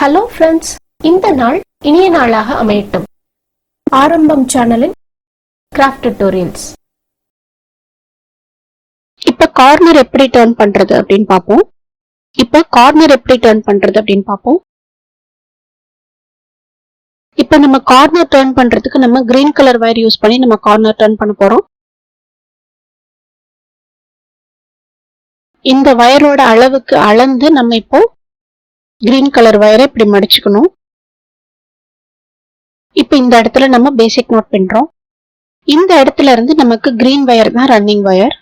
Hello friends, இந்த நாள் இனிய நாளாக அமையட்டும். ஆரம்பம் சேனலின் கிராஃப்ட் டியூட்டோரியல்ஸ். இப்ப கார்னர் எப்படி டர்ன் பண்றது அப்படின்னு பார்ப்போம். இப்ப நம்ம கார்னர் டர்ன் பண்றதுக்கு நம்ம கிரீன் கலர் வயர் யூஸ் பண்ணி நம்ம கார்னர் டர்ன் பண்ண போறோம். இந்த வயரோட அளவுக்கு அளந்து நம்ம இப்போ கிரீன் கலர் வயரை இப்படி மடிச்சுக்கணும். இப்ப இந்த இடத்துல நம்ம பேசிக் நோட் பண்றோம். இந்த இடத்துல இருந்து நமக்கு கிரீன் வயர் தான் ரன்னிங் வயர்.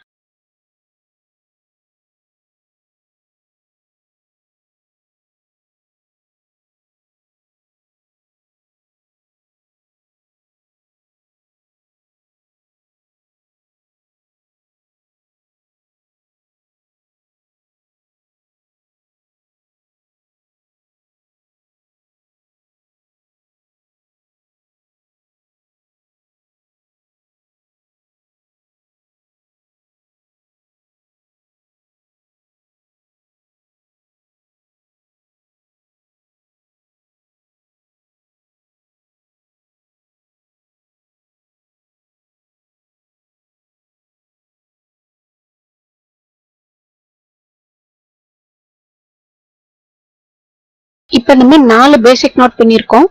இப்ப நம்ம 4 பேசிக் நோட் பண்ணிருக்கோம்.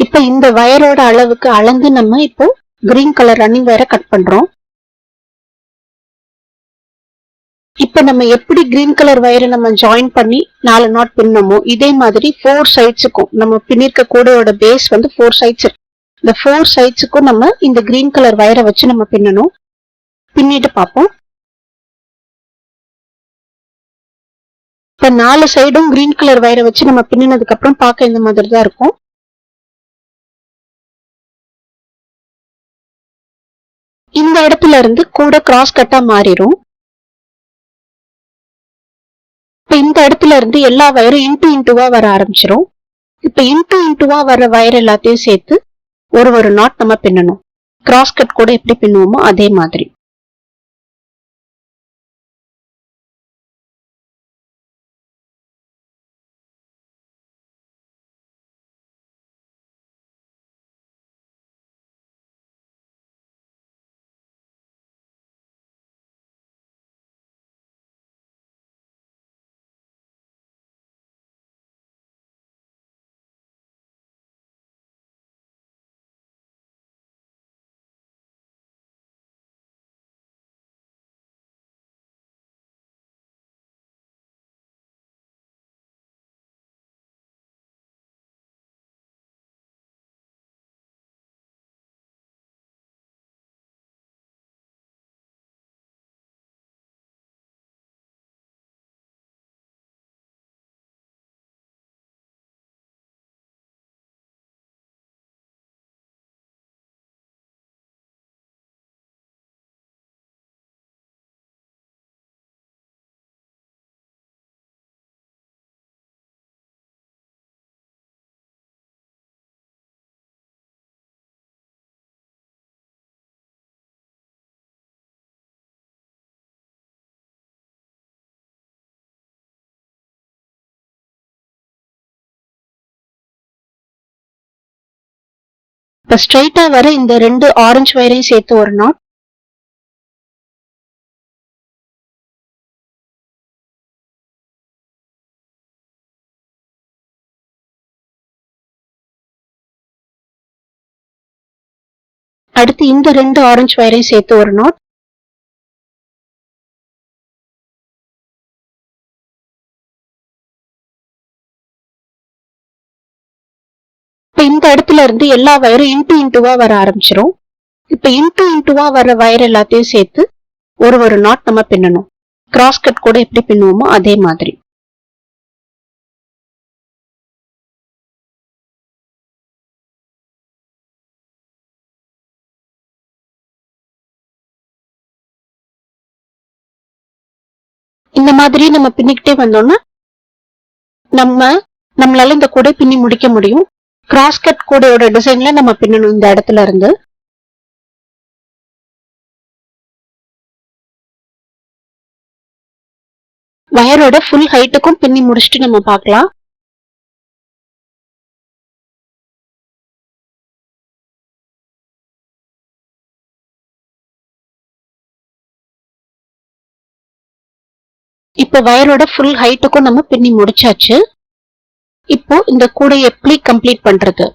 இப்ப இந்த வயரோட அளவுக்கு அளந்து நம்ம இப்போ கிரீன் கலர் ரன்னிங் வயரை கட் பண்றோம். இப்ப நம்ம எப்படி கிரீன் கலர் வயரை நம்ம ஜாயின் பண்ணி 4 நாட் பின்னமோ இதே மாதிரி 4 சைட்ஸுக்கும் நம்ம பின்னிருக்க கூடையோட பேஸ் வந்து 4 சைட்ஸ் இருக்கு. இந்த 4 சைட்ஸுக்கும் நம்ம இந்த கிரீன் கலர் வயரை வச்சு நம்ம பின்னணும். பின்னிட்டு பார்ப்போம். இப்ப 4 சைடும் கிரீன் கலர் வயரை வச்சு நம்ம பின்னினதுக்கு அப்புறம் பார்க்க இந்த மாதிரி தான் இருக்கும். இந்த இடத்துல இருந்து கூட கிராஸ் கட்டா மாறிடும். இப்ப இந்த இடத்துல இருந்து எல்லா வயரும் இன்டூவா வர ஆரம்பிச்சிரும். இப்ப இன்டூவா வர வயர் எல்லாத்தையும் சேர்த்து ஒரு நாட் நம்ம பின்னணும். கிராஸ் கட் கூட எப்படி பின்னுவோமோ அதே மாதிரி. இப்ப ஸ்ட்ரைட்டா வர இந்த 2 ஆரஞ்சு வயரையும் சேர்த்து ஒரு நாட். அடுத்து இந்த 2 ஆரஞ்சு வயரையும் சேர்த்து ஒரு நாட். இந்த இடத்துல இருந்து எல்லா வயரும் இன்டூவா வர ஆரம்பிச்சிரும். இப்ப இன்டூவா வர வயர் எல்லாத்தையும் சேர்த்து ஒரு நாட் நம்ம பின்னணும். கிராஸ் கட் கூட எப்படி பின்னுவோமோ அதே மாதிரி. இந்த மாதிரி நம்ம பின்னிக்கிட்டே வந்தோம்னா நம்மளால இந்த கூடை பின்னி முடிக்க முடியும். கிராஸ் கட் கூடையோட டிசைன்ல நம்ம பின்னணும் இந்த இடத்துல இருந்து. வயரோட ஃபுல் ஹைட்டுக்கும் பின்னி முடிச்சுட்டு நம்ம பார்க்கலாம். இப்போ வயரோட ஃபுல் ஹைட்டுக்கும் நம்ம பின்னி முடிச்சாச்சு. இப்போ இந்த கூடை எப்படி கம்ப்ளீட் பண்றது,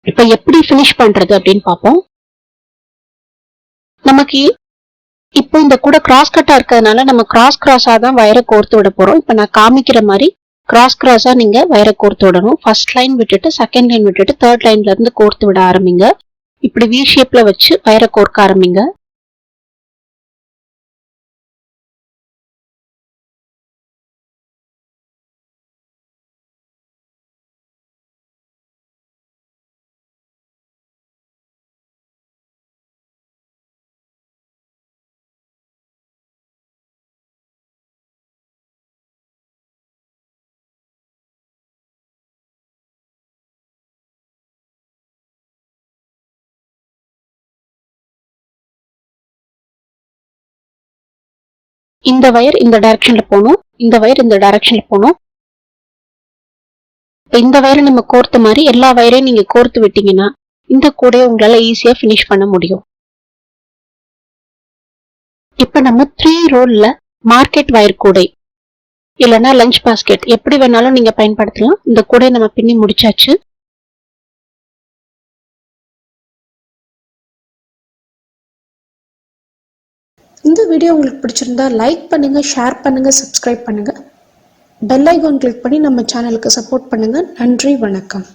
இப்ப எப்படி பினிஷ் பண்றது அப்படின்னு பார்ப்போம். நமக்கு இப்போ இந்த கூட கிராஸ் கட்டா இருக்கிறதுனால நம்ம கிராஸா தான் வயரை கோர்த்து விட போறோம். இப்ப நான் காமிக்கிற மாதிரி கிராஸா நீங்க வயரை கோர்த்து விடணும். ஃபர்ஸ்ட் லைன் விட்டுட்டு செகண்ட் லைன் விட்டுட்டு தேர்ட் லைன்ல இருந்து கோர்த்து விட ஆரம்பிங்க. இப்படி வி ஷேப்ல வச்சு வயரை கோர்க்க ஆரம்பிங்க. இந்த வயர் இந்த டைரக்ஷன்ல போகணும், இந்த வயர் இந்த டைரக்ஷன்ல போகணும். இந்த வயரை நம்ம கோர்த்த மாதிரி எல்லா வயரையும் நீங்க கோர்த்து விட்டீங்கன்னா இந்த கூடையை உங்களால ஈஸியா பினிஷ் பண்ண முடியும். இப்ப நம்ம 3 ரோல்ல மார்க்கெட் வயர் கூடை இல்லைன்னா லஞ்ச் பாஸ்கெட் எப்படி வேணாலும் நீங்க பயன்படுத்தலாம். இந்த கூடையை நம்ம பின்னி முடிச்சாச்சு. இந்த வீடியோ உங்களுக்கு பிடிச்சிருந்தா லைக் பண்ணுங்க, ஷேர் பண்ணுங்க, சப்ஸ்கிரைப் பண்ணுங்க. பெல் ஐகான் கிளிக் பண்ணி நம்ம சேனலுக்கு சப்போர்ட் பண்ணுங்க. நன்றி, வணக்கம்.